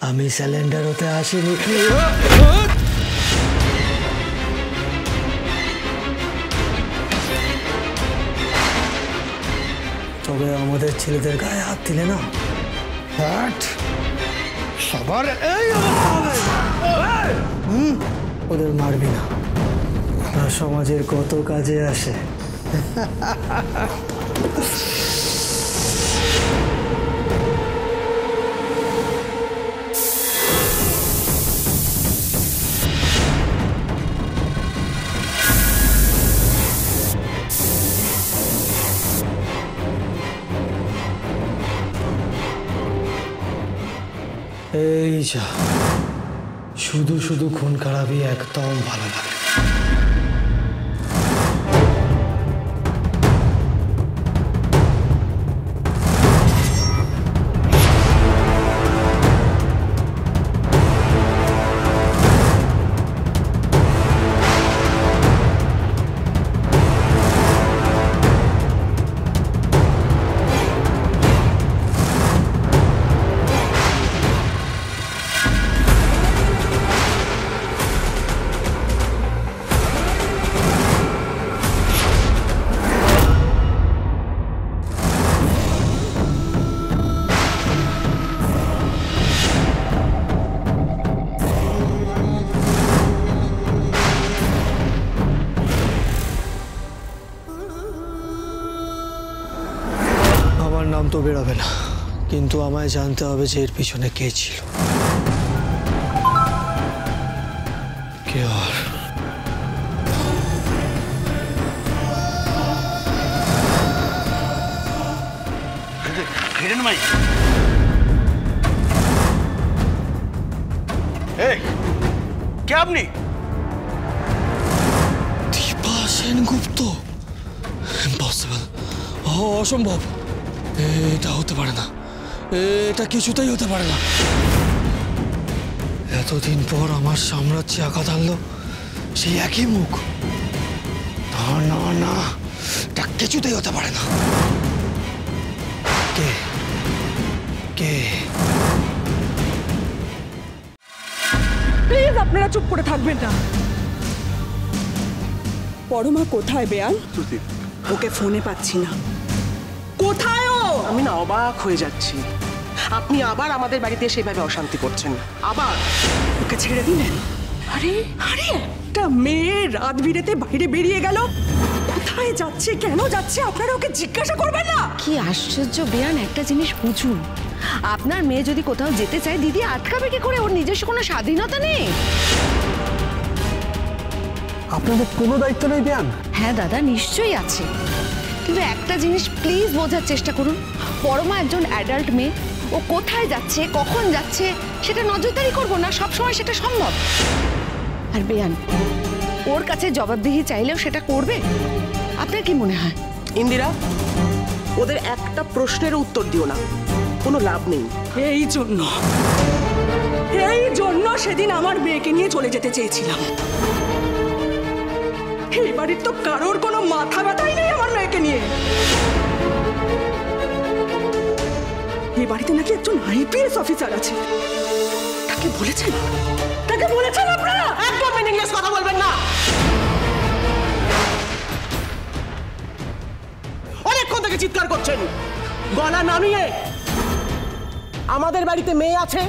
আমি সিলিন্ডার হতে আসিনি। তবে আমাদের ছেলেদের গায়ে হাত দিলে না, সবার এই অবস্থা হবে। ওদের মারবি না, ওরা সমাজের কত কাজে আসে। এই যা, শুধু শুধু খুন খারাপই একদম ভালো লাগে। আমার নাম তো বেরোবে না, কিন্তু আমায় জানতে হবে যে এর পিছনে কে ছিল। কে আর কে আপনি? দীপা সেনগুপ্ত? ইম্পসিবল, অসম্ভব। এটা হতে পারে না, এটা কিছুতেই হতে পারে না। এতদিন পর আমার সাম্রাজ্যে আঘাত আনলো সেই একই মুখ। না না না, এটা কিছুতেই হতে পারে না। কে কে? প্লিজ আপনারা চুপ করে থাকবেন না। পরমা কোথায় বেয়ান? ওকে ফোনে পাচ্ছি না। কোথায় ও? আমি না অবাক হয়ে যাচ্ছি, আপনি আবার আমাদের বাড়িতে সেভাবে অশান্তি করছেন। আবার ওকে ছেড়ে দিলেন? আরে আরে, একটা মেয়ে রাত বিরেতে বাইরে বেরিয়ে গেল, কোথায় যাচ্ছে, কেন যাচ্ছে, আপনারা ওকে জিজ্ঞাসা করবেন না? কি আশ্চর্য বেয়ান, একটা জিনিস বুঝুন, আপনার মেয়ে যদি কোথাও যেতে চায় দিদি আটকাবে কি করে? ওর নিজস্ব কোনো স্বাধীনতা নেই। আপনাদের কোনো দায়িত্ব নেই বেয়ান? হ্যাঁ দাদা, নিশ্চয়ই আছে, কিন্তু একটা জিনিস প্লিজ বোঝার চেষ্টা করুন। পরমা একজন অ্যাডাল্ট মেয়ে, ও কোথায় যাচ্ছে, কখন যাচ্ছে সেটা নজরদারি করবো না সবসময় সেটা সম্ভব? আর বেয়ান ওর কাছে জবাবদিহি চাইলেও সেটা করবে? আপনার কি মনে হয়? ইন্দিরা, ওদের একটা প্রশ্নের উত্তর দিও না, কোনো লাভ নেই। এই জন্য সেদিন আমার মেয়েকে নিয়ে চলে যেতে চেয়েছিলাম। এই বাড়ির তো কারোর কোনো মাথা ব্যথাই নেই আমার মেয়েকে নিয়ে। এই বাড়িতে নাকি একজন আইপিএস অফিসার আছে। তাকে বলেছেন আপনারা? একদম মিনিংলেস কথা বলবেন না। অনেকক্ষণ থেকে চিৎকার করছেন, গলা নামিয়ে। আমাদের বাড়িতে মেয়ে আছে,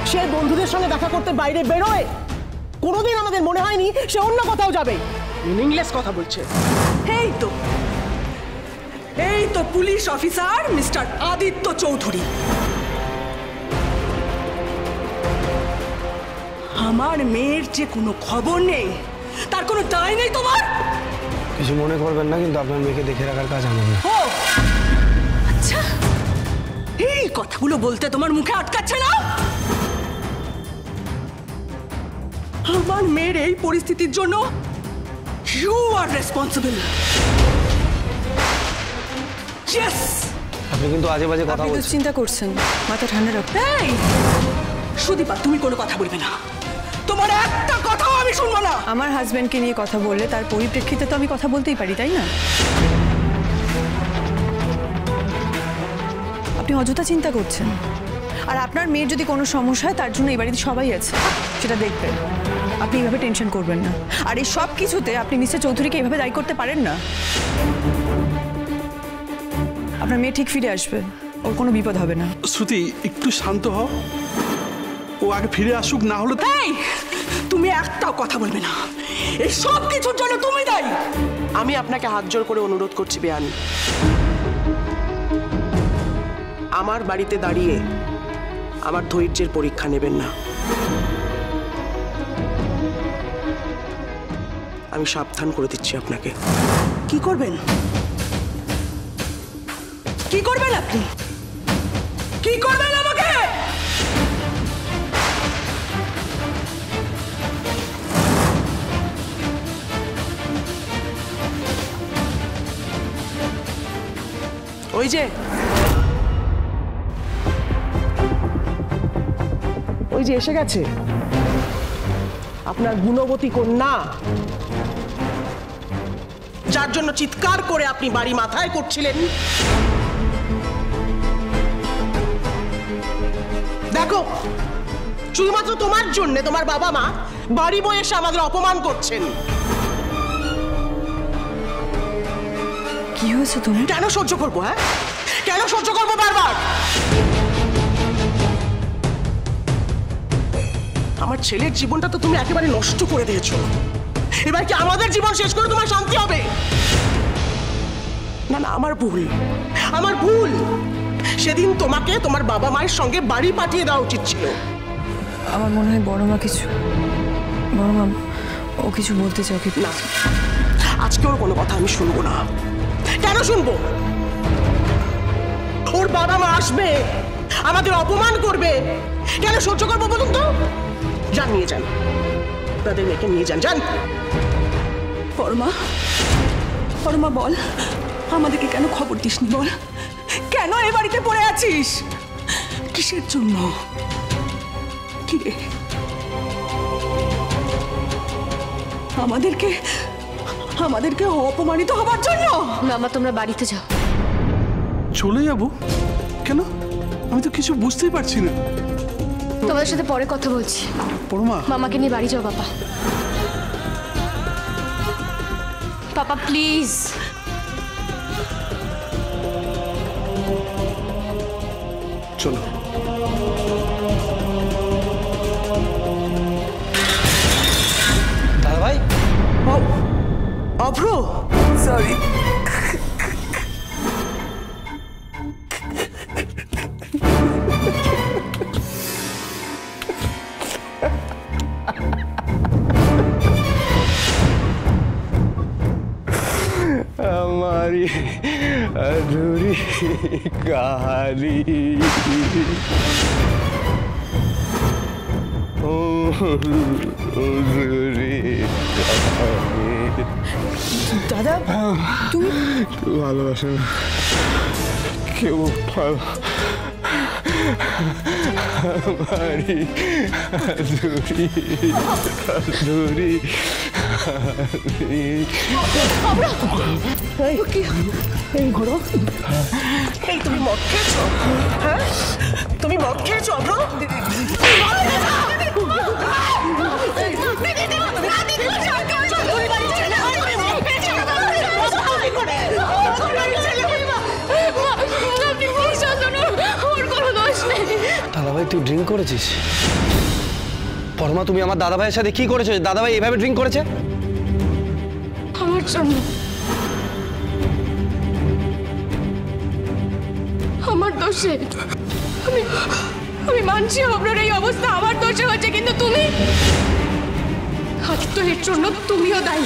সে বন্ধুদের সঙ্গে দেখা করতে বাইরে বেরোয়, কোনোদিন আমাদের মনে হয়নি সে অন্য কোথাও যাবে। মিনিংলেস কথা বলছে। এই তো police officer mister Aditya Chowdhury. আমার মেয়ের যে কোনো খবর নেই, তার কোনো দায় নেই তোমার? কিছু মনে করবেন না, কিন্তু আপনার মেয়েকে দেখে রাখার কাজ আমার না। ও আচ্ছা, এই কথাগুলো বলতে তোমার মুখে আটকাচ্ছে না? আমার মেয়ের এই পরিস্থিতির জন্য ইউ আর রেসপন্সিবল। ইয়েস। আপনি কিন্তু আজে বাজে কথা বলছেন। চিন্তা করছেন, মাথা ঠান্ডা রাখুন। এই সুদীপা, তুমি কোনো কথা বলবে না, তোমার একটা কথাও আমি শুনবো না। আমার হাজবেন্ডকে নিয়ে কথা বললে তার পরিপ্রেক্ষিতে তো আমি কথা বলতেই পারি, তাই না? আপনি অযথা চিন্তা করছেন। আর আপনার মেয়ের যদি কোনো সমস্যা হয় তার জন্য এই বাড়িতে সবাই আছে, সেটা দেখবেন। আপনি এইভাবে টেনশন করবেন না। আর এই সব কিছুতে আপনি মিস্টার চৌধুরীকে এইভাবে দায়ী করতে পারেন না। আপনার মেয়ে ঠিক ফিরে আসবে, ওর কোনো বিপদ হবে না। শ্রুতি একটু শান্ত হও, ও আগে ফিরে আসুক, না হলে এই তুমি একটাও কথা বলবে না, এই সব কিছুর জন্য তুমি দায়ী। আমি আপনাকে হাত জোড় করে অনুরোধ করছি বেয়ান, আমার বাড়িতে দাঁড়িয়ে আমার ধৈর্যের পরীক্ষা নেবেন না। আমি সাবধান করে দিচ্ছি আপনাকে। কি করবেন? কি করবেন আপনি? কি করবেন আমাকে? ওই যে এসে গেছে আপনার গুণবতী কন্যা, যার জন্য চিৎকার করে আপনি বাড়ি মাথায় করছিলেন। দেখো, শুধুমাত্র তোমার জন্য তোমার বাবা মা বাড়ি বয়ে এসে আমাদের অপমান করছেন। কি হয়েছে তুমি? কেন সহ্য করবো? হ্যাঁ, কেন সহ্য করবো বারবার? আমার ছেলের জীবনটা তো তুমি একেবারে নষ্ট করে দিয়েছো। এবার কি আমাদের জীবন শেষ করে তোমার শান্তি হবে? না না, আমার ভুল, আমার ভুল। সেদিন তোমাকে তোমার বাবা মায়ের সঙ্গে বাড়ি পাঠিয়ে দেওয়া উচিত ছিল। আমার মনে হয় বড় মা ও কিছু বলতে চাও কি? না, আজকে ওর কোনো কথা আমি শুনবো না। কেন শুনবো? ওর বাবা মা আসবে, আমাদের অপমান করবে, কেন সহ্য করবো বলুন তো? যান, নিয়ে যান, আপনাদের মেয়েকে নিয়ে যান, যান। পরমা বল, আমাদেরকে কেন খবর দিসনি? বল, কেন এ বাড়িতে পড়ে আছিস? কিসের জন্য? কি রে, আমাদেরকে অপমানিত হবার জন্য? মামা তোমরা বাড়িতে যাও। চলে যাব কেন? আমি তো কিছু বুঝতেই পারছি না। তোমাদের সাথে পরে কথা বলছি। পরমা, মামাকে নিয়ে বাড়ি যাও বাবা। Papa please. চলো। দাদা ভাই, অভ্র, সরি। हमारी अधूरी कहानी अधूरी দাদা তুমি ভালোবাসো না কেউ ভালো हमारी अधूरी अधूरी এই ঘোড়ো, এই তুমি মদ খেয়েছো? হ্যাঁ, তুমি মদ খেয়েছো অভ্র? দাদা ভাই তুই ড্রিঙ্ক করেছিস? পরমা তুমি আমার দাদা ভাইয়ের সাথে কি করেছো? দাদা ভাই এভাবে ড্রিঙ্ক করেছে? আমার জন্য, আমার দোষে। আমি মানছি আপনার এই অবস্থা আমার দোষে হয়েছে, কিন্তু তুমি আজ তো এর জন্য তুমিও দায়ী।